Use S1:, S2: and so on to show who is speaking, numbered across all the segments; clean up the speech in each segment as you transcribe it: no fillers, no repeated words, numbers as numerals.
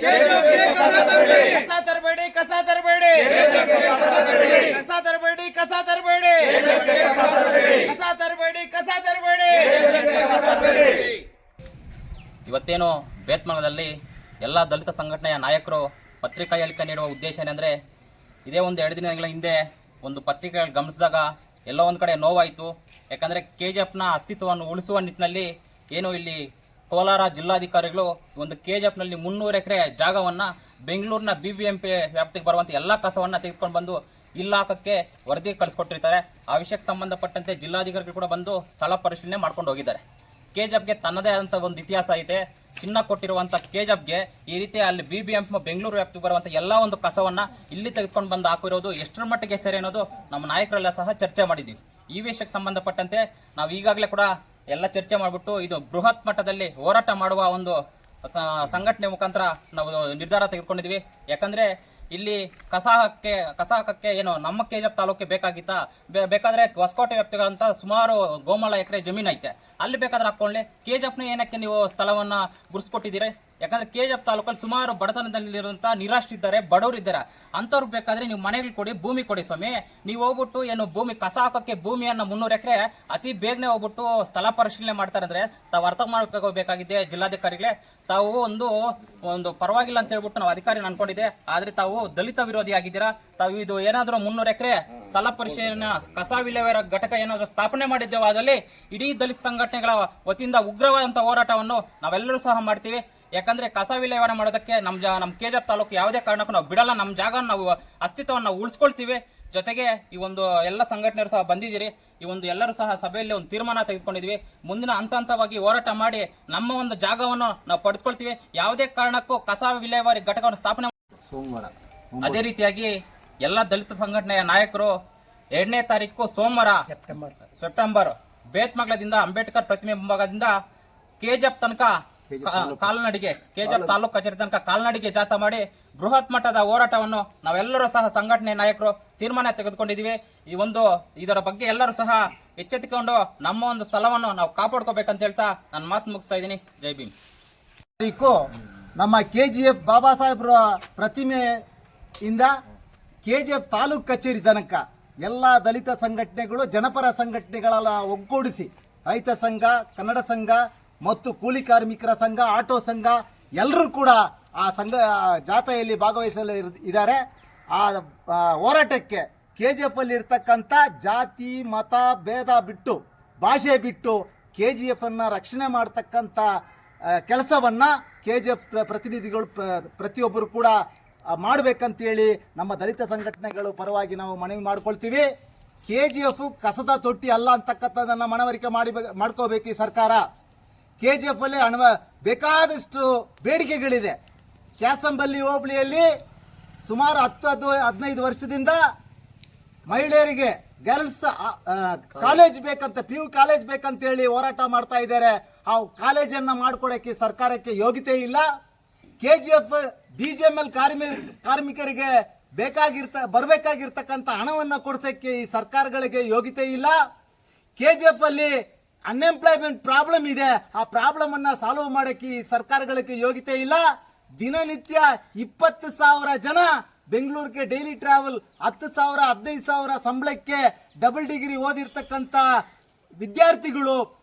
S1: ಕಸ ತರಬೇಡಿ, ಕಸ ತರಬೇಡಿ, ಕಸ ತರಬೇಡಿ, ಕಸ ತರಬೇಡಿ, ಕಸ ತರಬೇಡಿ, ಕಸ ತರಬೇಡಿ.
S2: ಇವತ್ತೇನು ಬೇತ್ಮಂಗಲದಲ್ಲಿ ಎಲ್ಲ ದಲಿತ ಸಂಘಟನೆಯ ನಾಯಕರು ಪತ್ರಿಕಾ ಹೇಳಿಕೆ ನೀಡುವ ಉದ್ದೇಶ ಏನೆಂದರೆ, ಇದೇ ಒಂದು 2 ದಿನಗಳ ಹಿಂದೆ ಒಂದು ಪತ್ರಿಕೆಗಳು ಗಮನಿಸಿದಾಗ ಎಲ್ಲೋ ಒಂದು ಕಡೆ ನೋವಾಯಿತು. ಯಾಕಂದರೆ KGFನ ಅಸ್ತಿತ್ವವನ್ನು ಉಳಿಸುವ ನಿಟ್ಟಿನಲ್ಲಿ ಏನು ಇಲ್ಲಿ ಕೋಲಾರ ಜಿಲ್ಲಾಧಿಕಾರಿಗಳು ಒಂದು KGFನಲ್ಲಿ 300 ಎಕರೆ ಜಾಗವನ್ನು ಬೆಂಗಳೂರಿನ BBMP ವ್ಯಾಪ್ತಿಗೆ ಬರುವಂಥ ಎಲ್ಲ ಕಸವನ್ನು ತೆಗೆದುಕೊಂಡು ಬಂದು ಇಲಾಖೆಗೆ ವರದಿ ಕಳಿಸ್ಕೊಟ್ಟಿರ್ತಾರೆ. ಆ ವಿಷಯಕ್ಕೆ ಸಂಬಂಧಪಟ್ಟಂತೆ ಜಿಲ್ಲಾಧಿಕಾರಿಗಳು ಕೂಡ ಬಂದು ಸ್ಥಳ ಪರಿಶೀಲನೆ ಮಾಡ್ಕೊಂಡು ಹೋಗಿದ್ದಾರೆ. KGFಗೆ ತನ್ನದೇ ಆದಂಥ ಒಂದು ಇತಿಹಾಸ ಐತೆ. ಚಿನ್ನ ಕೊಟ್ಟಿರುವಂಥ KGFಗೆ ಈ ರೀತಿ ಅಲ್ಲಿ BBMP ಬೆಂಗಳೂರು ವ್ಯಾಪ್ತಿಗೆ ಬರುವಂಥ ಎಲ್ಲ ಒಂದು ಕಸವನ್ನು ಇಲ್ಲಿ ತೆಗೆದುಕೊಂಡು ಬಂದು ಹಾಕಿರೋದು ಎಷ್ಟರ ಮಟ್ಟಿಗೆ ಸರಿ ಅನ್ನೋದು ನಮ್ಮ ನಾಯಕರೆಲ್ಲ ಸಹ ಚರ್ಚೆ ಮಾಡಿದ್ದೀವಿ. ಈ ವಿಷಯಕ್ಕೆ ಸಂಬಂಧಪಟ್ಟಂತೆ ನಾವು ಈಗಾಗಲೇ ಕೂಡ ಎಲ್ಲ ಚರ್ಚೆ ಮಾಡಿಬಿಟ್ಟು ಇದು ಬೃಹತ್ ಮಟ್ಟದಲ್ಲಿ ಹೋರಾಟ ಮಾಡುವ ಒಂದು ಸಂಘಟನೆ ಮುಖಾಂತರ ನಾವು ನಿರ್ಧಾರ ತೆಗೆದುಕೊಂಡಿದ್ವಿ. ಯಾಕಂದರೆ ಇಲ್ಲಿ ಕಸ ಹಾಕಕ್ಕೆ ಏನು ನಮ್ಮ KGF ತಾಲೂಕಿಗೆ ಬೇಕಾದರೆ ಹೊಸಕೋಟೆ ವ್ಯಾಪ್ತಿಗಳಂತ ಸುಮಾರು ಗೋಮಾಳ ಎಕರೆ ಜಮೀನು ಐತೆ, ಅಲ್ಲಿ ಬೇಕಾದ್ರೆ ಹಾಕ್ಕೊಳ್ಳಿ. KGFನ ಏನಕ್ಕೆ ನೀವು ಸ್ಥಳವನ್ನು ಗುರುಸ್ಕೊಟ್ಟಿದ್ದೀರಿ? ಯಾಕಂದರೆ KGF ತಾಲೂಕಲ್ಲಿ ಸುಮಾರು ಬಡತನದಲ್ಲಿರುವಂಥ ನಿರಾಶ್ರಿತರಿದ್ದಾರೆ, ಬಡವರು ಇದ್ದಾರೆ. ಅಂಥವ್ರಿಗೆ ಬೇಕಾದರೆ ನೀವು ಮನೆಗಳು ಕೊಡಿ, ಭೂಮಿ ಕೊಡಿ ಸ್ವಾಮಿ. ನೀವು ಹೋಗ್ಬಿಟ್ಟು ಏನು ಭೂಮಿ ಕಸ ಹಾಕೋಕ್ಕೆ ಭೂಮಿಯನ್ನು 300 ಎಕರೆ ಅತಿ ಬೇಗನೆ ಹೋಗ್ಬಿಟ್ಟು ಸ್ಥಳ ಪರಿಶೀಲನೆ ಮಾಡ್ತಾರೆ ಅಂದರೆ ತಾವು ಅರ್ಥ ಮಾಡ್ಕೋಬೇಕಾಗಿದೆ ಜಿಲ್ಲಾಧಿಕಾರಿಗಳೇ. ತಾವು ಒಂದು ಪರವಾಗಿಲ್ಲ ಅಂತ ಹೇಳ್ಬಿಟ್ಟು ನಾವು ಅಧಿಕಾರಿ ಅನ್ಕೊಂಡಿದ್ದೆ, ಆದರೆ ತಾವು ದಲಿತ ವಿರೋಧಿ ಆಗಿದ್ದೀರಾ. ತಾವು ಇದು ಏನಾದರೂ 300 ಎಕರೆ ಸ್ಥಳ ಪರಿಶೀಲನೆ ಕಸ ವಿಲೇವಾರಿ ಘಟಕ ಏನಾದರೂ ಸ್ಥಾಪನೆ ಮಾಡಿದ್ದೇವೆ, ಅದರಲ್ಲಿ ಇಡೀ ದಲಿತ ಸಂಘಟನೆಗಳ ವತಿಯಿಂದ ಉಗ್ರವಾದಂಥ ಹೋರಾಟವನ್ನು ನಾವೆಲ್ಲರೂ ಸಹ ಮಾಡ್ತೀವಿ. ಯಾಕಂದ್ರೆ ಕಸ ವಿಲೇವಾರಿ ಮಾಡೋದಕ್ಕೆ ನಮ್ಮ KGF ತಾಲೂಕು ಯಾವುದೇ ಕಾರಣಕ್ಕೂ ನಾವು ಬಿಡಲ್ಲ. ನಮ್ಮ ಜಾಗ ನಾವು ಅಸ್ತಿತ್ವವನ್ನು ನಾವು ಉಳಿಸ್ಕೊಳ್ತೀವಿ. ಜೊತೆಗೆ ಈ ಒಂದು ಎಲ್ಲ ಸಂಘಟನೆಯರು ಸಹ ಬಂದಿದ್ದೀರಿ. ಈ ಒಂದು ಎಲ್ಲರೂ ಸಹ ಸಭೆಯಲ್ಲಿ ಒಂದು ತೀರ್ಮಾನ ತೆಗೆದುಕೊಂಡಿದ್ವಿ. ಮುಂದಿನ ಹಂತವಾಗಿ ಹೋರಾಟ ಮಾಡಿ ನಮ್ಮ ಒಂದು ಜಾಗವನ್ನು ನಾವು ಪಡೆದುಕೊಳ್ತೀವಿ. ಯಾವುದೇ ಕಾರಣಕ್ಕೂ ಕಸ ವಿಲೇವಾರಿ ಘಟಕವನ್ನು ಸ್ಥಾಪನೆ
S3: ಸೋಮವಾರ.
S2: ಅದೇ ರೀತಿಯಾಗಿ ಎಲ್ಲ ದಲಿತ ಸಂಘಟನೆಯ ನಾಯಕರು 2ನೇ ತಾರೀಕು ಸೋಮವಾರ ಸೆಪ್ಟೆಂಬರ್ ಬೇತ್ಮಂಗಲದಿಂದ ಅಂಬೇಡ್ಕರ್ ಪ್ರತಿಮೆ ಮುಂಭಾಗದಿಂದ KGF ತನಕ ಕಾಲ್ನಡಿಗೆ KGF ತಾಲೂಕು ಕಚೇರಿ ತನಕ ಕಾಲ್ನಡಿಗೆ ಜಾಥಾ ಮಾಡಿ ಬೃಹತ್ ಮಟ್ಟದ ಹೋರಾಟವನ್ನು ನಾವೆಲ್ಲರೂ ಸಹ ಸಂಘಟನೆ ನಾಯಕರು ತೀರ್ಮಾನ ತೆಗೆದುಕೊಂಡಿದ್ದೀವಿ. ಇದರ ಬಗ್ಗೆ ಎಲ್ಲರೂ ಸಹ ಎಚ್ಚೆತ್ತುಕೊಂಡು ನಮ್ಮ ಒಂದು ಸ್ಥಳವನ್ನು ನಾವು ಕಾಪಾಡ್ಕೋಬೇಕಂತ ಹೇಳ್ತಾ ನಾನು ಮಾತು ಮುಗಿಸ್ತಾ ಇದ್ದೀನಿ. ಜೈ ಭೀಮ್.
S3: ನಮ್ಮ KGF ಬಾಬಾ ಸಾಹೇಬ್ರ ಪ್ರತಿಮೆಯಿಂದ KGF ತಾಲೂಕು ಕಚೇರಿ ತನಕ ಎಲ್ಲ ದಲಿತ ಸಂಘಟನೆಗಳು, ಜನಪರ ಸಂಘಟನೆಗಳೆಲ್ಲ ಒಗ್ಗೂಡಿಸಿ ರೈತ ಸಂಘ, ಕನ್ನಡ ಸಂಘ ಮತ್ತು ಕೂಲಿ ಕಾರ್ಮಿಕರ ಸಂಘ, ಆಟೋ ಸಂಘ ಎಲ್ಲರೂ ಕೂಡ ಆ ಸಂಘ ಜಾಥೆಯಲ್ಲಿ ಭಾಗವಹಿಸಲು ಇದ್ದಾರೆ. ಆ ಹೋರಾಟಕ್ಕೆ KGF ಅಲ್ಲಿ ಇರ್ತಕ್ಕಂಥ ಜಾತಿ ಮತ ಭೇದ ಬಿಟ್ಟು, ಭಾಷೆ ಬಿಟ್ಟು KGF ಅನ್ನ ರಕ್ಷಣೆ ಮಾಡ್ತಕ್ಕಂಥ ಕೆಲಸವನ್ನ KGF ಪ್ರತಿನಿಧಿಗಳು ಪ್ರತಿಯೊಬ್ಬರು ಕೂಡ ಮಾಡಬೇಕಂತೇಳಿ ನಮ್ಮ ದಲಿತ ಸಂಘಟನೆಗಳು ಪರವಾಗಿ ನಾವು ಮನವಿ ಮಾಡ್ಕೊಳ್ತೀವಿ. KGF ಕಸದ ತೊಟ್ಟಿ ಅಲ್ಲ ಅಂತಕ್ಕಂಥದ್ದನ್ನು ಮನವರಿಕೆ ಮಾಡ್ಕೋಬೇಕು ಈ ಸರ್ಕಾರ. KGF ಅಲ್ಲಿ ಬೇಕಾದಷ್ಟು ಬೇಡಿಕೆಗಳಿದೆ. ಕ್ಯಾಸಂಬಲ್ಲಿ ಹೋಬಳಿಯಲ್ಲಿ ಸುಮಾರು 10-15 ವರ್ಷದಿಂದ ಮಹಿಳೆಯರಿಗೆ ಗರ್ಲ್ಸ್ ಕಾಲೇಜ್ ಬೇಕಂತ, PU ಕಾಲೇಜ್ ಬೇಕಂತೇಳಿ ಹೋರಾಟ ಮಾಡ್ತಾ ಇದ್ದಾರೆ. ಆ ಕಾಲೇಜನ್ನು ಮಾಡಿಕೊಡೋಕ್ಕೆ ಸರ್ಕಾರಕ್ಕೆ ಯೋಗ್ಯತೆ ಇಲ್ಲ. KGF BGML ಕಾರ್ಮಿಕರಿಗೆ ಬರಬೇಕಾಗಿರ್ತಕ್ಕಂಥ ಹಣವನ್ನು ಕೊಡಿಸೋಕ್ಕೆ ಈ ಸರ್ಕಾರಗಳಿಗೆ ಯೋಗ್ಯತೆ ಇಲ್ಲ. KGF ಅಲ್ಲಿ ಅನ್ಎಂಪ್ಲಾಯ್ಮೆಂಟ್ ಪ್ರಾಬ್ಲಮ್ ಇದೆ, ಆ ಪ್ರಾಬ್ಲಮ್ ಅನ್ನ ಸಾಲ್ವ್ ಮಾಡೋಕ್ಕೆ ಈ ಸರ್ಕಾರಗಳಿಗೆ ಯೋಗ್ಯತೆ ಇಲ್ಲ. ದಿನನಿತ್ಯ 20,000 ಜನ ಬೆಂಗಳೂರಿಗೆ ಡೈಲಿ ಟ್ರಾವೆಲ್ 10,000 15,000 ಸಂಬಳಕ್ಕೆ ಡಬಲ್ ಡಿಗ್ರಿ ಓದಿರ್ತಕ್ಕಂಥ ವಿದ್ಯಾರ್ಥಿಗಳು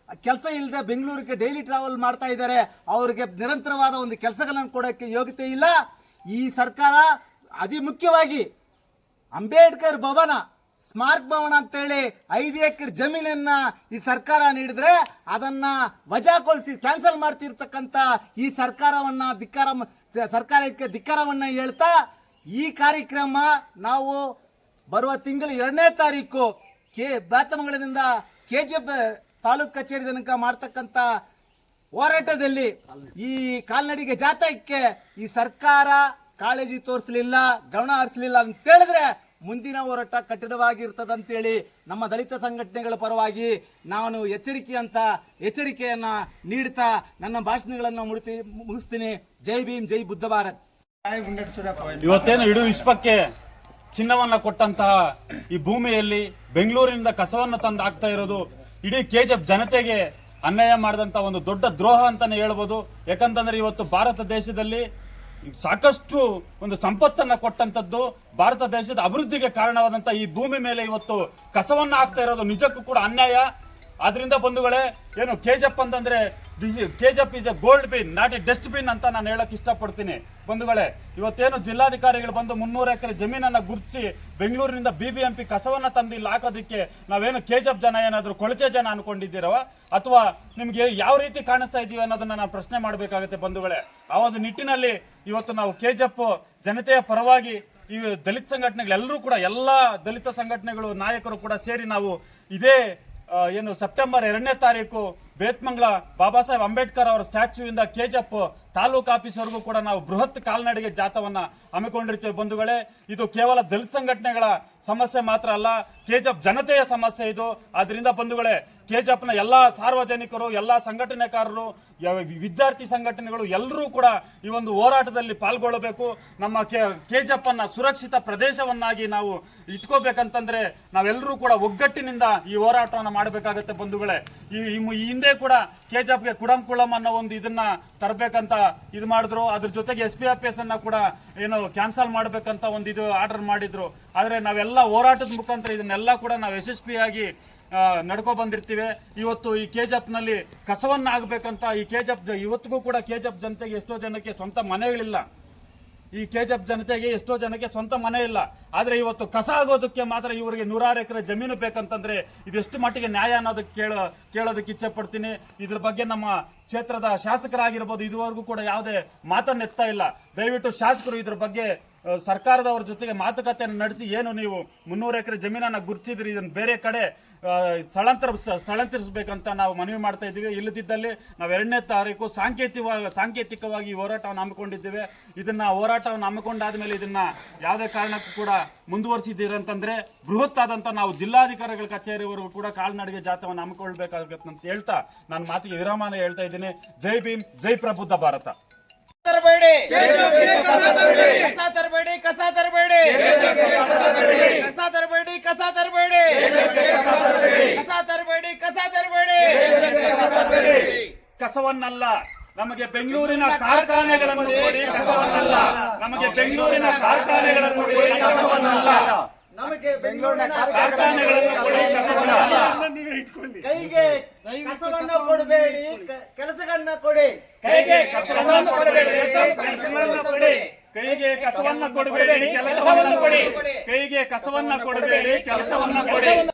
S3: ಕೆಲಸ ಇಲ್ಲದೆ ಬೆಂಗಳೂರಿಗೆ ಡೈಲಿ ಟ್ರಾವೆಲ್ ಮಾಡ್ತಾ ಇದ್ದಾರೆ. ಅವರಿಗೆ ನಿರಂತರವಾದ ಒಂದು ಕೆಲಸಗಳನ್ನು ಕೊಡೋಕ್ಕೆ ಯೋಗ್ಯತೆ ಇಲ್ಲ. ಈ ಸರ್ಕಾರ ಅತಿ ಮುಖ್ಯವಾಗಿ ಅಂಬೇಡ್ಕರ್ ಭವನ, ಸ್ಮಾರಕ ಭವನ ಅಂತೇಳಿ 5 ಎಕರೆ ಜಮೀನನ್ನ ಈ ಸರ್ಕಾರ ನೀಡಿದ್ರೆ ಅದನ್ನ ವಜಾಗೊಳಿಸಿ ಕ್ಯಾನ್ಸಲ್ ಮಾಡ್ತಿರ್ತಕ್ಕಂಥ ಈ ಸರ್ಕಾರಕ್ಕೆ ಧಿಕ್ಕಾರವನ್ನ ಹೇಳ್ತಾ ಈ ಕಾರ್ಯಕ್ರಮ ನಾವು ಬರುವ ತಿಂಗಳು 2ನೇ ತಾರೀಕು ಬೇತಮಂಗಲದಿಂದ KGF ತಾಲೂಕು ಕಚೇರಿ ತನಕ ಮಾಡ್ತಕ್ಕಂಥ ಹೋರಾಟದಲ್ಲಿ ಈ ಕಾಲ್ನಡಿಗೆ ಜಾಥಾಕ್ಕೆ ಈ ಸರ್ಕಾರ ಕಾಳಜಿ ತೋರಿಸಲಿಲ್ಲ, ಗಮನ ಹರಿಸಲಿಲ್ಲ ಅಂತ ಹೇಳಿದ್ರೆ ಮುಂದಿನ ಹೋರಾಟ ಕಠಿಣವಾಗಿರ್ತದಂತೇಳಿ ನಮ್ಮ ದಲಿತ ಸಂಘಟನೆಗಳ ಪರವಾಗಿ ನಾನು ಎಚ್ಚರಿಕೆಯನ್ನ ನೀಡುತ್ತಾ ನನ್ನ ಭಾಷಣಗಳನ್ನು ಮುಗಿಸ್ತೀನಿ. ಜೈ ಭೀಮ್, ಜೈ ಬುದ್ಧ ಭಾರತ್.
S4: ಇವತ್ತೇನು ಇಡೀ ವಿಶ್ವಕ್ಕೆ ಚಿನ್ನವನ್ನ ಕೊಟ್ಟಂತಹ ಈ ಭೂಮಿಯಲ್ಲಿ ಬೆಂಗಳೂರಿನಿಂದ ಕಸವನ್ನು ತಂದು ಹಾಕ್ತಾ ಇರೋದು ಇಡೀ KGF ಜನತೆಗೆ ಅನ್ಯಾಯ ಮಾಡಿದಂತ ಒಂದು ದೊಡ್ಡ ದ್ರೋಹ ಅಂತಾನೆ ಹೇಳ್ಬೋದು. ಯಾಕಂತಂದ್ರೆ ಇವತ್ತು ಭಾರತ ದೇಶದಲ್ಲಿ ಸಾಕಷ್ಟು ಒಂದು ಸಂಪತ್ತನ್ನ ಕೊಟ್ಟಂತದ್ದು, ಭಾರತ ದೇಶದ ಅಭಿವೃದ್ಧಿಗೆ ಕಾರಣವಾದಂತ ಈ ಭೂಮಿ ಮೇಲೆ ಇವತ್ತು ಕಸವನ್ನ ಹಾಕ್ತಾ ಇರೋದು ನಿಜಕ್ಕೂ ಕೂಡ ಅನ್ಯಾಯ. ಆದ್ರಿಂದ ಬಂಧುಗಳೇ, ಏನು ಕೆಜೆಪ್ ಅಂತಂದ್ರೆ KJP is a gold bin, not a dust bin ಅಂತ ನಾನು ಹೇಳಕ್ ಇಷ್ಟಪಡ್ತೀನಿ ಬಂಧುಗಳೇ. ಇವತ್ತೇನು ಜಿಲ್ಲಾಧಿಕಾರಿಗಳು ಬಂದು 300 ಎಕರೆ ಜಮೀನನ್ನ ಗುರುತಿಸಿ ಬೆಂಗಳೂರಿನಿಂದ BBMP ಕಸವನ್ನ ತಂದು ಇಲ್ಲಿ ಹಾಕೋದಕ್ಕೆ ನಾವೇನು ಕೆಜೆಪ್ ಜನ ಏನಾದ್ರು ಕೊಳಚೆ ಜನ ಅನ್ಕೊಂಡಿದ್ದೀರವ, ಅಥವಾ ನಿಮ್ಗೆ ಯಾವ ರೀತಿ ಕಾಣಿಸ್ತಾ ಇದೀವಿ ಅನ್ನೋದನ್ನ ನಾವು ಪ್ರಶ್ನೆ ಮಾಡಬೇಕಾಗುತ್ತೆ ಬಂಧುಗಳೇ. ಆ ಒಂದು ನಿಟ್ಟಿನಲ್ಲಿ ಇವತ್ತು ನಾವು ಕೆಜೆಪ್ ಜನತೆಯ ಪರವಾಗಿ ಈ ದಲಿತ ಸಂಘಟನೆಗಳೆಲ್ಲರೂ ಕೂಡ, ಎಲ್ಲಾ ದಲಿತ ಸಂಘಟನೆಗಳು ನಾಯಕರು ಕೂಡ ಸೇರಿ ನಾವು ಇದೇ ಏನು ಸೆಪ್ಟೆಂಬರ್ 2ನೇ ತಾರೀಕು ಬೇತ್ಮಂಗ್ಲ ಬಾಬಾ ಸಾಹೇಬ್ ಅಂಬೇಡ್ಕರ್ ಅವರ ಸ್ಟ್ಯಾಚ್ಯೂ ಇಂದ ಕೆಜೆಪ್ ತಾಲೂಕು ಆಫೀಸ್ ವರೆಗೂ ಕೂಡ ನಾವು ಬೃಹತ್ ಕಾಲ್ನಡಿಗೆ ಜಾಥವನ್ನ ಹಮ್ಮಿಕೊಂಡಿರ್ತೇವೆ ಬಂಧುಗಳೇ. ಇದು ಕೇವಲ ದಲಿತ ಸಂಘಟನೆಗಳ ಸಮಸ್ಯೆ ಮಾತ್ರ ಅಲ್ಲ, ಕೆಜೆಪ್ ಜನತೆಯ ಸಮಸ್ಯೆ ಇದು. ಆದ್ರಿಂದ ಬಂಧುಗಳೇ, ಕೆಜೆಪ್ನ ಎಲ್ಲಾ ಸಾರ್ವಜನಿಕರು, ಎಲ್ಲಾ ಸಂಘಟನೆಕಾರರು, ವಿದ್ಯಾರ್ಥಿ ಸಂಘಟನೆಗಳು ಎಲ್ಲರೂ ಕೂಡ ಈ ಒಂದು ಹೋರಾಟದಲ್ಲಿ ಪಾಲ್ಗೊಳ್ಳಬೇಕು. ನಮ್ಮ ಕೆಜೆಪ್ ಅನ್ನ ಸುರಕ್ಷಿತ ಪ್ರದೇಶವನ್ನಾಗಿ ನಾವು ಇಟ್ಕೋಬೇಕಂತಂದ್ರೆ ನಾವೆಲ್ಲರೂ ಕೂಡ ಒಗ್ಗಟ್ಟಿನಿಂದ ಈ ಹೋರಾಟವನ್ನು ಮಾಡಬೇಕಾಗತ್ತೆ ಬಂಧುಗಳೇ. ಈ ಹಿಂದೆ ಕೂಡ ಕೆಜೆಪ್ಗೆ ಕುಡಂ ಅನ್ನೋ ಒಂದು ಇದನ್ನ ತರಬೇಕಂತ ಇದು ಮಾಡಿದ್ರು. ಅದ್ರ ಜೊತೆಗೆ SPFS ಅನ್ನ ಕೂಡ ಏನು ಕ್ಯಾನ್ಸಲ್ ಮಾಡ್ಬೇಕಂತ ಒಂದು ಇದು ಆರ್ಡರ್ ಮಾಡಿದ್ರು. ಆದ್ರೆ ನಾವೆಲ್ಲ ಹೋರಾಟದ ಮುಖಾಂತರ ಇದನ್ನೆಲ್ಲ ಕೂಡ ನಾವು ಯಶಸ್ವಿಯಾಗಿ ನಡ್ಕೊ ಬಂದಿರ್ತೀವಿ. ಇವತ್ತು ಈ ಕೆಜೆಪ್ ನಲ್ಲಿ ಕಸವನ್ನ ಆಗ್ಬೇಕಂತ ಈ ಕೆಜೆಪ್ ಇವತ್ತಿಗೂ ಕೂಡ ಕೆಜೆಪ್ ಜನತೆಗೆ ಎಷ್ಟೋ ಜನಕ್ಕೆ ಸ್ವಂತ ಮನೆಗಳಿಲ್ಲ. ಈ ಕೆಜೆಪ್ ಜನತೆಗೆ ಎಷ್ಟೋ ಜನಕ್ಕೆ ಸ್ವಂತ ಮನೆ ಇಲ್ಲ. ಆದ್ರೆ ಇವತ್ತು ಕಸ ಆಗೋದಕ್ಕೆ ಮಾತ್ರ ಇವರಿಗೆ 100 ಎಕರೆ ಜಮೀನು ಬೇಕಂತಂದ್ರೆ ಇದೆಷ್ಟು ಮಟ್ಟಿಗೆ ನ್ಯಾಯ ಅನ್ನೋದಕ್ಕೆ ಕೇಳೋದಕ್ಕೆ ಇಚ್ಛೆ ಪಡ್ತೀನಿ. ಇದ್ರ ಬಗ್ಗೆ ನಮ್ಮ ಕ್ಷೇತ್ರದ ಶಾಸಕರಾಗಿರ್ಬೋದು ಇದುವರೆಗೂ ಕೂಡ ಯಾವುದೇ ಮಾತನ್ನ ಎತ್ತಾ ಇಲ್ಲ. ದಯವಿಟ್ಟು ಶಾಸಕರು ಇದ್ರ ಬಗ್ಗೆ ಸರ್ಕಾರದವರ ಜೊತೆಗೆ ಮಾತುಕತೆಯನ್ನು ನಡೆಸಿ, ಏನು ನೀವು 300 ಎಕರೆ ಜಮೀನನ್ನ ಗುರುತಿಸಿದ್ರಿ, ಇದನ್ನು ಬೇರೆ ಕಡೆ ಸ್ಥಳಾಂತರಿಸಬೇಕಂತ ನಾವು ಮನವಿ ಮಾಡ್ತಾ ಇದ್ದೀವಿ. ಇಲ್ಲದಿದ್ದಲ್ಲಿ ನಾವು 2ನೇ ತಾರೀಕು ಸಾಂಕೇತಿಕವಾಗಿ ಈ ಹೋರಾಟವನ್ನು ಹಮ್ಮಿಕೊಂಡಿದ್ದೇವೆ. ಇದನ್ನ ಹೋರಾಟವನ್ನು ಹಮ್ಮಿಕೊಂಡಾದ್ಮೇಲೆ ಇದನ್ನ ಯಾವುದೇ ಕಾರಣಕ್ಕೂ ಕೂಡ ಮುಂದುವರಿಸಿದ್ದೀರಂತಂದ್ರೆ ಬೃಹತ್ ಆದಂತ ನಾವು ಜಿಲ್ಲಾಧಿಕಾರಿಗಳ ಕಚೇರಿವರೆಗೂ ಕೂಡ ಕಾಲ್ನಡಿಗೆ ಜಾಥವನ್ನು ಹಮ್ಮಿಕೊಳ್ಬೇಕಾಗತ್ತೆ ಅಂತ ಹೇಳ್ತಾ ನನ್ನ ಮಾತಿಗೆ ವಿರಾಮನ ಹೇಳ್ತಾ ಇದ್ದೀನಿ. ಜೈ ಭೀಮ್, ಜೈ ಪ್ರಬುದ್ಧ ಭಾರತ.
S1: ತರಬೇಡಿ, ಕಸ ತರಬೇಡಿ, ಕಸ ತರಬೇಡಿ, ಕಸ ತರಬೇಡಿ, ಕಸ ತರಬೇಡಿ, ಕಸ ತರಬೇಡಿ, ಕಸ ತರಬೇಡಿ.
S4: ಕಸವನ್ನಲ್ಲ, ನಮಗೆ ಬೆಂಗಳೂರಿನ ಕಾರ್ಖಾನೆಗಳನ್ನು ಕೊಡಿ, ಕಸವನ್ನಲ್ಲ. ನಮಗೆ ಬೆಂಗಳೂರಿನ ಕಾರ್ಖಾನೆಗಳನ್ನು ಕೊಡಿ, ಕಸವನ್ನಲ್ಲ.
S3: ನಮಗೆ ಬೆಂಗಳೂರಿನ
S4: ಕಾರ್ಖಾನೆಗಳನ್ನು ಕೊಡಿ, ಕಸವನ್ನಲ್ಲ.
S3: ಕೈಗೆ ಕಸವನ್ನ ಕೊಡಬೇಡಿ, ಕೆಲಸಗಳನ್ನ ಕೊಡಿ.
S4: ಕೈಗೆ ಕಸವನ್ನ ಕೊಡಬೇಡಿ, ಕೆಲಸವನ್ನ ಕೊಡಿ. ಕೈಗೆ ಕಸವನ್ನ ಕೊಡಬೇಡಿ, ಕೆಲಸವನ್ನ ಕೊಡಿ. ಕೈಗೆ ಕಸವನ್ನ ಕೊಡಬೇಡಿ, ಕೆಲಸವನ್ನ ಕೊಡಿ.